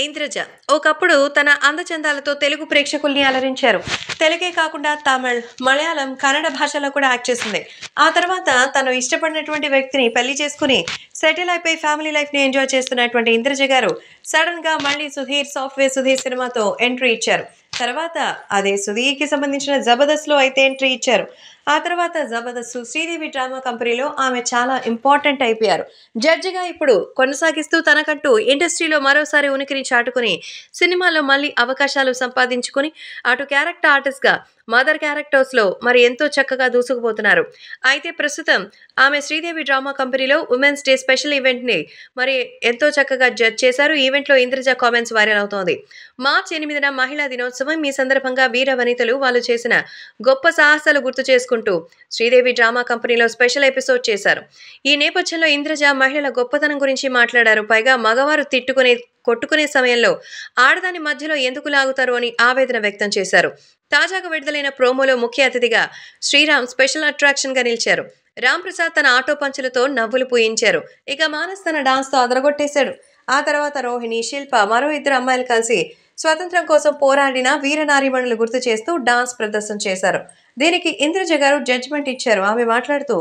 ఇంద్రజ ఒకప్పుడు తన అందచందాలతో తెలుగు ప్రేక్షకుల్ని అలరించారు. తెలుగే కాకుండా తమిళ్, మలయాళం, కన్నడ భాషలో కూడా యాక్ట్ చేసింది. ఆ తర్వాత తను ఇష్టపడినటువంటి వ్యక్తిని పెళ్లి చేసుకుని సెటిల్ అయిపోయి ఫ్యామిలీ లైఫ్ని ఎంజాయ్ చేస్తున్నటువంటి ఇంద్రజ గారు సడన్గా మళ్ళీ సుధీర్ సాఫ్ట్వేర్ సుధీర్ సినిమాతో ఎంట్రీ ఇచ్చారు. తర్వాత అదే సుధీర్కి సంబంధించిన జబర్దస్త్లో అయితే ఎంట్రీ ఇచ్చారు. ఆ తర్వాత జబర్దస్త్ శ్రీదేవి డ్రామా కంపెనీలో ఆమె చాలా ఇంపార్టెంట్ అయిపోయారు. జడ్జిగా ఇప్పుడు కొనసాగిస్తూ తనకంటూ ఇండస్ట్రీలో మరోసారి ఉనికిని చాటుకుని సినిమాలో మళ్ళీ అవకాశాలు సంపాదించుకుని అటు క్యారెక్టర్ ఆర్టిస్ట్గా మదర్ క్యారెక్టర్స్లో మరి ఎంతో చక్కగా దూసుకుపోతున్నారు. అయితే ప్రస్తుతం ఆమె శ్రీదేవి డ్రామా కంపెనీలో ఉమెన్స్ డే స్పెషల్ ఈవెంట్ని మరి ఎంతో చక్కగా జడ్జ్ చేశారు. ఈవెంట్లో ఇంద్రజ కామెంట్స్ వైరల్ అవుతోంది. మార్చి 8న మహిళా దినోత్సవం. ఈ సందర్భంగా వీర వనితలు వాళ్ళు చేసిన గొప్ప సాహసాలు గుర్తు చేసుకుంటూ శ్రీదేవి డ్రామా కంపెనీలో స్పెషల్ ఎపిసోడ్ చేశారు. ఈ నేపథ్యంలో ఇంద్రజ మహిళల గొప్పతనం గురించి మాట్లాడారు. పైగా మగవారు కొట్టుకునే సమయంలో ఆడదాని మధ్యలో ఎందుకు లాగుతారు అని ఆవేదన వ్యక్తం చేశారు. తాజాగా విడుదలైన ప్రోమోలో ముఖ్య అతిథిగా శ్రీరామ్ స్పెషల్ అట్రాక్షన్ గా నిలిచారు. రామ్ ప్రసాద్ తన ఆటో పంచులతో నవ్వులు పూయించారు. ఇక మానస్ తన డాన్స్ తో అదరగొట్టేశాడు. ఆ తర్వాత రోహిణి, శిల్ప మరో ఇద్దరు అమ్మాయిలు కలిసి స్వతంత్రం కోసం పోరాడిన వీరనారీమణులు గుర్తు చేస్తూ డాన్స్ ప్రదర్శన చేశారు. దీనికి ఇంద్రజ గారు జడ్జిమెంట్ ఇచ్చారు. ఆమె మాట్లాడుతూ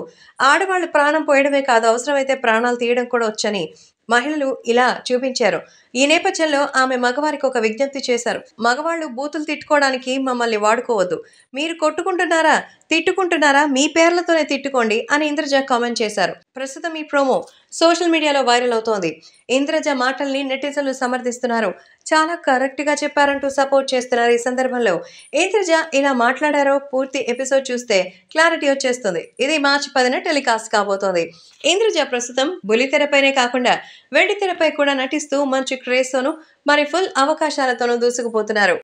ఆడవాళ్లు ప్రాణం పోయడమే కాదు, అవసరమైతే ప్రాణాలు తీయడం కూడా వచ్చని మహిళలు ఇలా చూపించారు. ఈ నేపథ్యంలో ఆమె మగవారికి ఒక విజ్ఞప్తి చేశారు. మగవాళ్ళు బూతులు తిట్టుకోవడానికి మమ్మల్ని వాడుకోవద్దు. మీరు కొట్టుకుంటున్నారా, తిట్టుకుంటున్నారా, మీ పేర్లతోనే తిట్టుకోండి అని ఇంద్రజ కామెంట్ చేశారు. ప్రస్తుతం ఈ ప్రోమో సోషల్ మీడియాలో వైరల్ అవుతోంది. ఇంద్రజ మాటల్ని నెటిజన్లు సమర్థిస్తున్నారు. చాలా కరెక్ట్ గా చెప్పారంటూ సపోర్ట్ చేస్తున్నారు. ఈ సందర్భంలో ఇంద్రజ ఇలా మాట్లాడారో పూర్తి ఎపిసోడ్ చూస్తే క్లారిటీ వచ్చేస్తుంది. ఇది మార్చి 10న టెలికాస్ట్ కాబోతోంది. ఇంద్రజ ప్రస్తుతం బుల్లితెరపైనే కాకుండా వెండి తెరపై కూడా నటిస్తూ మంచి క్రేజ్తోనూ మరి ఫుల్ అవకాశాలతోనూ దూసుకుపోతున్నారు.